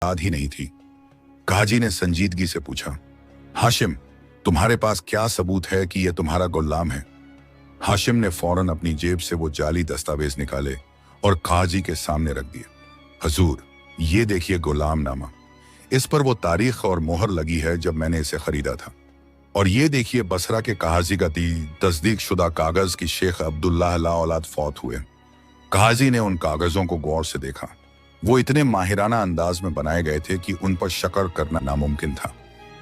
याद ही नहीं थी। काजी ने संजीदगी से पूछा, हाशिम, तुम्हारे पास क्या सबूत है कि यह तुम्हारा गुलाम है? हाशिम ने फौरन अपनी जेब से वो जाली दस्तावेज निकाले और काजी के सामने रख दिए। हजूर, ये देखिए गुलामनामा। इस पर वो तारीख और मोहर लगी है जब मैंने इसे खरीदा था। और ये देखिए बसरा के काजी का तस्दीक शुदा कागज की शेख अब्दुल्लाह ला औलाद फौत हुए। काजी ने उन कागजों को गौर से देखा। वो इतने माहिराना अंदाज में बनाए गए थे कि उन पर शक करना नामुमकिन था।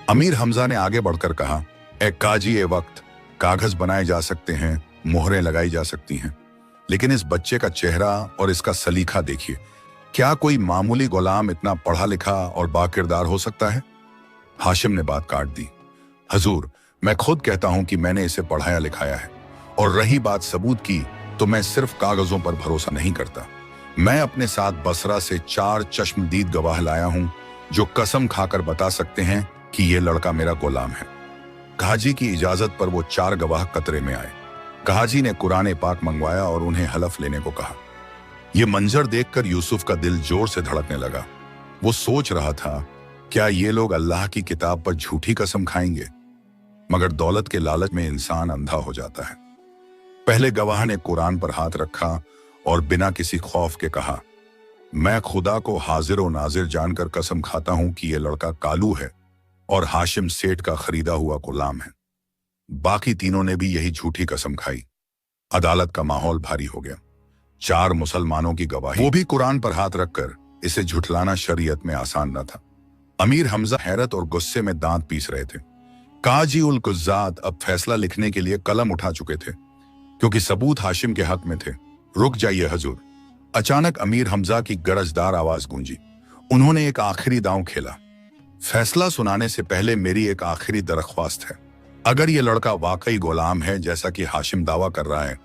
अमीर हमजा ने आगे बढ़कर कहा, ए काजी, ए वक्त कागज बनाए जा सकते हैं, मोहरें लगाई जा सकती हैं, लेकिन इस बच्चे का चेहरा और इसका सलीखा देखिए। क्या कोई मामूली गुलाम इतना पढ़ा लिखा और बाकिरदार हो सकता है? हाशिम ने बात काट दी। हजूर, मैं खुद कहता हूं कि मैंने इसे पढ़ाया लिखाया है, और रही बात सबूत की तो मैं सिर्फ कागजों पर भरोसा नहीं करता। मैं अपने साथ बसरा से 4 चश्मदीद गवाह लाया हूं जो कसम खाकर बता सकते हैं कि यह लड़का मेरा गुलाम है। काजी की इजाजत पर वो 4 गवाह कतरे में आए। काजी ने कुरान पाक मंगवाया और उन्हें हलफ लेने को कहा। यह मंजर देखकर यूसुफ का दिल जोर से धड़कने लगा। वो सोच रहा था, क्या ये लोग अल्लाह की किताब पर झूठी कसम खाएंगे? मगर दौलत के लालच में इंसान अंधा हो जाता है। पहले गवाह ने कुरान पर हाथ रखा और बिना किसी खौफ के कहा, मैं खुदा को हाजिर और नाजिर जानकर कसम खाता हूं कि यह लड़का कालू है और हाशिम सेठ का खरीदा हुआ गुलाम है। बाकी तीनों ने भी यही झूठी कसम खाई। अदालत का माहौल भारी हो गया। 4 मुसलमानों की गवाही, वो भी कुरान पर हाथ रखकर। इसे झुठलाना शरीयत में आसान न था। अमीर हमजा हैरत और गुस्से में दांत पीस रहे थे। काजी उल कुज़्ज़ात अब फैसला लिखने के लिए कलम उठा चुके थे, क्योंकि सबूत हाशिम के हक में थे। रुक जाइए हजूर। अचानक अमीर हमजा की गरजदार आवाज गूंजी। उन्होंने एक आखिरी दांव खेला। फैसला सुनाने से पहले मेरी एक आखिरी दरख्वास्त है। अगर यह लड़का वाकई गुलाम है जैसा कि हाशिम दावा कर रहा है,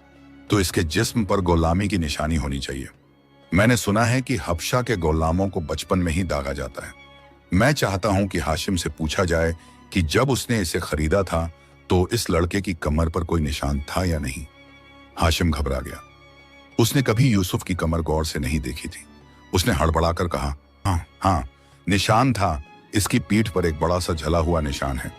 तो इसके जिस्म पर गुलामी की निशानी होनी चाहिए। मैंने सुना है कि हबशा के गुलामों को बचपन में ही दागा जाता है। मैं चाहता हूं कि हाशिम से पूछा जाए कि जब उसने इसे खरीदा था तो इस लड़के की कमर पर कोई निशान था या नहीं। हाशिम घबरा गया। उसने कभी यूसुफ की कमर गौर से नहीं देखी थी। उसने हड़बड़ाकर कहा, हाँ, निशान था। इसकी पीठ पर एक बड़ा सा जला हुआ निशान है।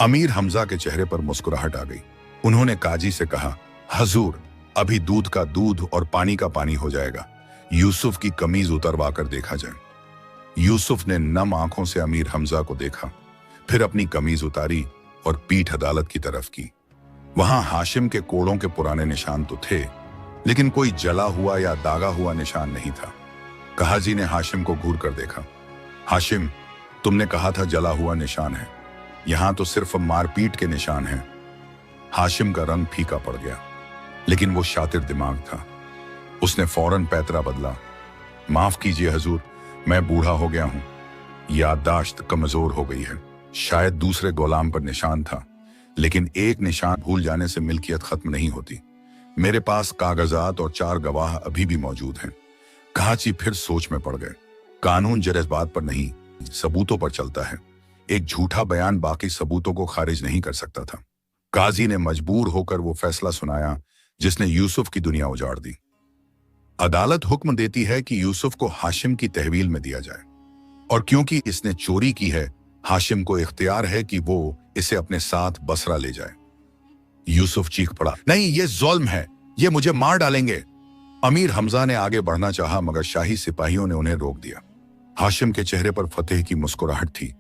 अमीर हमजा के चेहरे पर मुस्कुराहट आ गई। उन्होंने काजी से कहा, हजूर, अभी दूध का दूध और पानी का पानी हो जाएगा। यूसुफ की कमीज उतरवा कर देखा जाए। यूसुफ ने नम आंखों से अमीर हमजा को देखा, फिर अपनी कमीज उतारी और पीठ अदालत की तरफ की। वहां हाशिम के कोड़ों के पुराने निशान तो थे, लेकिन कोई जला हुआ या दागा हुआ निशान नहीं था। काजी ने हाशिम को घूर कर देखा। हाशिम, तुमने कहा था जला हुआ निशान है, यहां तो सिर्फ मारपीट के निशान हैं। हाशिम का रंग फीका पड़ गया, लेकिन वो शातिर दिमाग था। उसने फौरन पैतरा बदला। माफ कीजिए हजूर, मैं बूढ़ा हो गया हूं, याददाश्त कमजोर हो गई है। शायद दूसरे गुलाम पर निशान था, लेकिन एक निशान भूल जाने से मिल्कियत खत्म नहीं होती। मेरे पास कागजात और 4 गवाह अभी भी मौजूद हैं। काजी फिर सोच में पड़ गए। कानून जज्बात पर नहीं, सबूतों पर चलता है। एक झूठा बयान बाकी सबूतों को खारिज नहीं कर सकता था। काजी ने मजबूर होकर वो फैसला सुनाया जिसने यूसुफ की दुनिया उजाड़ दी। अदालत हुक्म देती है कि यूसुफ को हाशिम की तहवील में दिया जाए, और क्योंकि इसने चोरी की है, हाशिम को इख्तियार है कि वो इसे अपने साथ बसरा ले जाए। यूसुफ चीख पड़ा, नहीं, ये जुल्म है, ये मुझे मार डालेंगे। अमीर हमजा ने आगे बढ़ना चाहा, मगर शाही सिपाहियों ने उन्हें रोक दिया। हाशिम के चेहरे पर फतेह की मुस्कुराहट थी।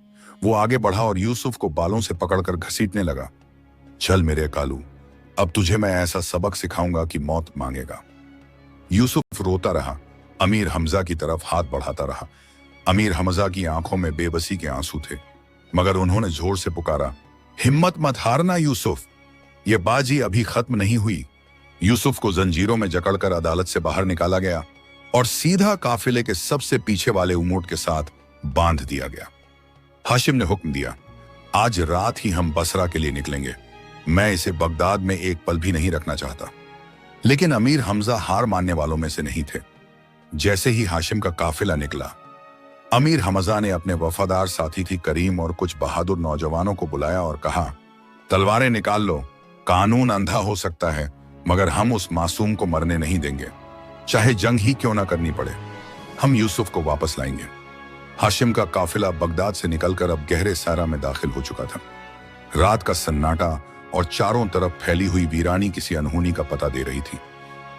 वो आगे बढ़ा और यूसुफ को बालों से पकड़कर घसीटने लगा। चल मेरे कालू, अब तुझे मैं ऐसा सबक सिखाऊंगा कि मौत मांगेगा। यूसुफ रोता रहा, अमीर हमजा की तरफ हाथ बढ़ाता रहा। अमीर हमजा की आंखों में बेबसी के आंसू थे, मगर उन्होंने जोर से पुकारा, हिम्मत मत हारना यूसुफ, ये बाजी अभी खत्म नहीं हुई। यूसुफ को जंजीरों में जकड़कर अदालत से बाहर निकाला गया और सीधा काफिले के सबसे पीछे वाले ऊंट के साथ बांध दिया गया। हाशिम ने हुक्म दिया, आज रात ही हम बसरा के लिए निकलेंगे। मैं इसे बगदाद में एक पल भी नहीं रखना चाहता। लेकिन अमीर हमजा हार मानने वालों में से नहीं थे। जैसे ही हाशिम का काफिला निकला, अमीर हमजा ने अपने वफादार साथी थी करीम और कुछ बहादुर नौजवानों को बुलाया और कहा, तलवारें निकाल लो। कानून अंधा हो सकता है, मगर हम उस मासूम को मरने नहीं देंगे, चाहे जंग ही क्यों ना करनी पड़े। हम यूसुफ को वापस लाएंगे। हाशिम का काफिला बगदाद से निकलकर अब गहरे सहरा में दाखिल हो चुका था। रात का सन्नाटा और चारों तरफ फैली हुई वीरानी किसी अनहोनी का पता दे रही थी।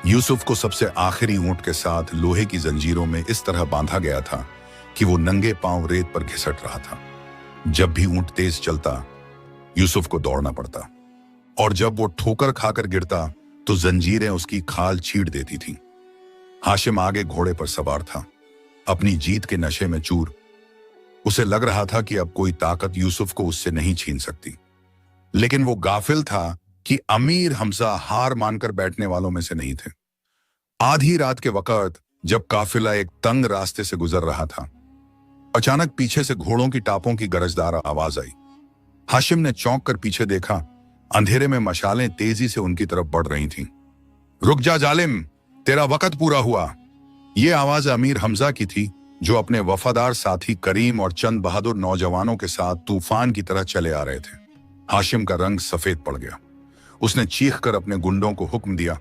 यूसुफ को सबसे आखिरी ऊंट के साथ लोहे की जंजीरों में इस तरह बांधा गया था कि वो नंगे पांव रेत पर घिसट रहा था। जब भी ऊंट तेज चलता, यूसुफ को दौड़ना पड़ता, और जब वो ठोकर खाकर गिरता तो जंजीरें उसकी खाल छीड़ देती थीं। हाशिम आगे घोड़े पर सवार था, अपनी जीत के नशे में चूर। उसे लग रहा था कि अब कोई ताकत यूसुफ को उससे नहीं छीन सकती, लेकिन वो गाफिल था कि अमीर हमजा हार मानकर बैठने वालों में से नहीं थे। आधी रात के वक्त जब काफिला एक तंग रास्ते से गुजर रहा था, अचानक पीछे से घोड़ों की टापों की गरजदार आवाज आई। हाशिम ने चौंक कर पीछे देखा। अंधेरे में मशालें तेजी से उनकी तरफ बढ़ रही थीं। रुक जा जालिम, तेरा वक्त पूरा हुआ। ये आवाज अमीर हमजा की थी, जो अपने वफादार साथी करीम और चंद बहादुर नौजवानों के साथ तूफान की तरह चले आ रहे थे। हाशिम का रंग सफेद पड़ गया। उसने चीख कर अपने गुंडों को हुक्म दिया,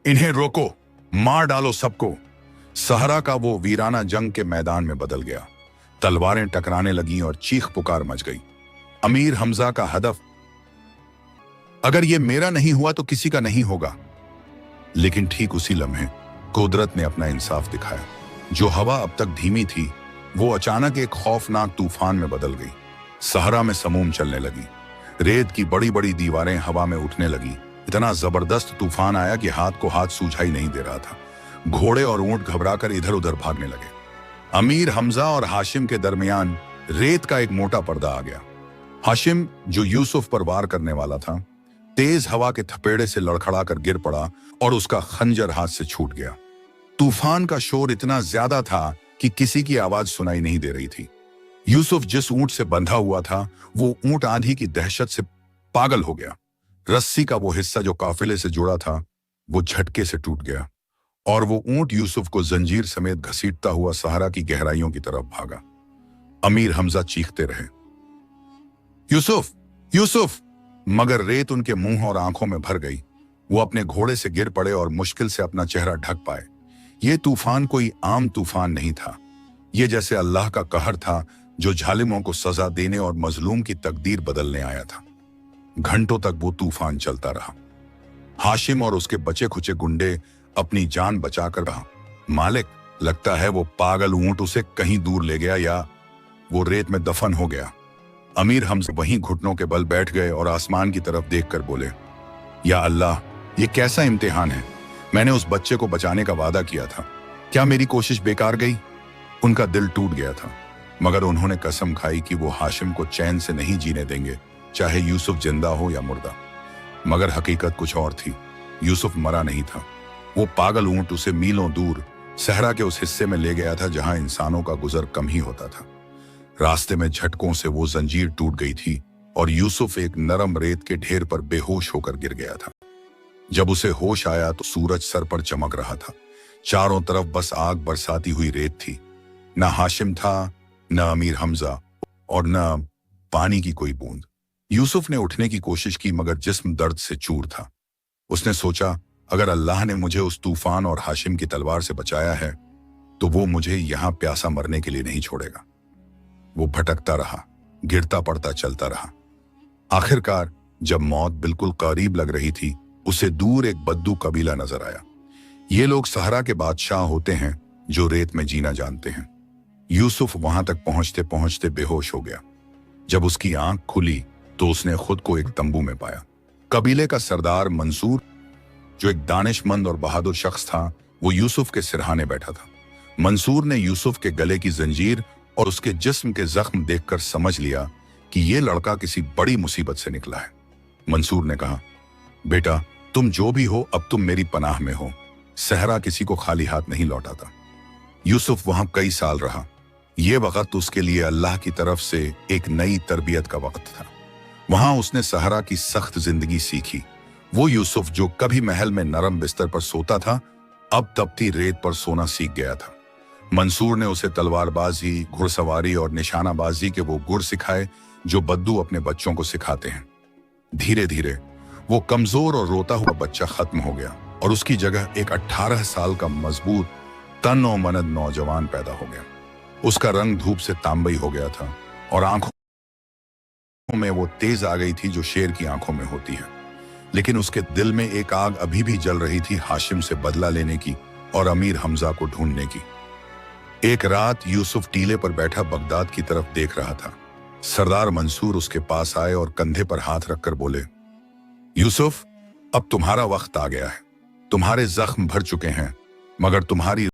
इन्हें रोको, मार डालो सबको। सहरा का वो वीराना जंग के मैदान में बदल गया। तलवारें टकराने लगीं और चीख पुकार मच गई। अमीर हमजा का हदफ, अगर ये मेरा नहीं हुआ तो किसी का नहीं होगा। लेकिन ठीक उसी लम्हे कुदरत ने अपना इंसाफ दिखाया। जो हवा अब तक धीमी थी, वो अचानक एक खौफनाक तूफान में बदल गई। सहरा में समूम चलने लगी। रेत की बड़ी बड़ी दीवारें हवा में उठने लगी। इतना जबरदस्त तूफान आया कि हाथ को हाथ सूझा ही नहीं दे रहा था। घोड़े और ऊंट घबराकर इधर उधर भागने लगे। अमीर हमजा और हाशिम के दरमियान रेत का एक मोटा पर्दा आ गया। हाशिम, जो यूसुफ पर वार करने वाला था, तेज हवा के थपेड़े से लड़खड़ाकर गिर पड़ा और उसका खंजर हाथ से छूट गया। तूफान का शोर इतना ज्यादा था कि किसी की आवाज सुनाई नहीं दे रही थी। यूसुफ जिस ऊंट से बंधा हुआ था, वो ऊंट आंधी की दहशत से पागल हो गया। रस्सी का वो हिस्सा जो काफिले से जुड़ा था, वो झटके से टूट गया और वो ऊंट यूसुफ को जंजीर समेत घसीटता हुआ सहारा की गहराइयों की तरफ भागा। अमीर हमजा चीखते रहे, यूसुफ, यूसुफ, मगर रेत उनके मुंह और आंखों में भर गई। वो अपने घोड़े से गिर पड़े और मुश्किल से अपना चेहरा ढक पाए। ये तूफान कोई आम तूफान नहीं था। ये जैसे अल्लाह का कहर था, जो जालिमों को सजा देने और मजलूम की तकदीर बदलने आया था। घंटों तक वो तूफान चलता रहा। हाशिम और उसके बचे खुचे गुंडे अपनी जान बचाकर रहा। मालिक, लगता है वो पागल ऊंट उसे कहीं दूर ले गया या वो रेत में दफन हो गया। अमीर हमजा वहीं घुटनों के बल बैठ गए और आसमान की तरफ देखकर बोले, या अल्लाह, ये कैसा इम्तिहान है। मैंने उस बच्चे को बचाने का वादा किया था, क्या मेरी कोशिश बेकार गई। उनका दिल टूट गया था, मगर उन्होंने कसम खाई कि वो हाशिम को चैन से नहीं जीने देंगे, चाहे यूसुफ जिंदा हो या मुर्दा। मगर हकीकत कुछ और थी। यूसुफ मरा नहीं था। वो पागल ऊंट उसे मीलों दूर सहरा के उस हिस्से में ले गया था जहां इंसानों का गुजर कम ही होता था। रास्ते में झटकों से वो जंजीर टूट गई थी और यूसुफ एक नरम रेत के ढेर पर बेहोश होकर गिर गया था। जब उसे होश आया तो सूरज सर पर चमक रहा था। चारों तरफ बस आग बरसाती हुई रेत थी। न हाशिम था, न अमीर हमजा, और न पानी की कोई बूंद। यूसुफ ने उठने की कोशिश की, मगर जिस्म दर्द से चूर था। उसने सोचा, अगर अल्लाह ने मुझे उस तूफान और हाशिम की तलवार से बचाया है, तो वो मुझे यहां प्यासा मरने के लिए नहीं छोड़ेगा। वो भटकता रहा, गिरता पड़ता चलता रहा। आखिरकार जब मौत बिल्कुल करीब लग रही थी, उसे दूर एक बद्दू कबीला नजर आया। ये लोग सहरा के बादशाह होते हैं, जो रेत में जीना जानते हैं। यूसुफ वहां तक पहुंचते पहुंचते बेहोश हो गया। जब उसकी आंख खुली तो उसने खुद को एक तंबू में पाया। कबीले का सरदार मंसूर, जो एक दानिशमंद और बहादुर शख्स था, वो यूसुफ के सिरहाने बैठा था। मंसूर ने यूसुफ के गले की जंजीर और उसके जिस्म के जख्म देखकर समझ लिया कि ये लड़का किसी बड़ी मुसीबत से निकला है। मंसूर ने कहा, बेटा, तुम जो भी हो, अब तुम मेरी पनाह में हो। सहरा किसी को खाली हाथ नहीं लौटाता। यूसुफ वहां कई साल रहा। ये वक्त उसके लिए अल्लाह की तरफ से एक नई तरबियत का वक्त था। वहां उसने सहरा की सख्त जिंदगी सीखी। वो यूसुफ जो कभी महल में नरम बिस्तर पर सोता था, अब तपती रेत पर सोना सीख गया था। मंसूर ने उसे तलवारबाजी, घुड़सवारी और निशानाबाजी के वो गुर सिखाए जो बद्दू अपने बच्चों को सिखाते हैं। धीरे धीरे वो कमजोर और रोता हुआ बच्चा खत्म हो गया और उसकी जगह एक 18 साल का मजबूत, तन और मनद नौजवान पैदा हो गया। उसका रंग धूप से तांबई हो गया था और आंखों में वो तेज आ गई थी जो शेर की आंखों में होती है। लेकिन उसके दिल में एक आग अभी भी जल रही थी, हाशिम से बदला लेने की और अमीर हमजा को ढूंढने की। एक रात यूसुफ टीले पर बैठा बगदाद की तरफ देख रहा था। सरदार मंसूर उसके पास आए और कंधे पर हाथ रखकर बोले, यूसुफ, अब तुम्हारा वक्त आ गया है। तुम्हारे जख्म भर चुके हैं, मगर तुम्हारी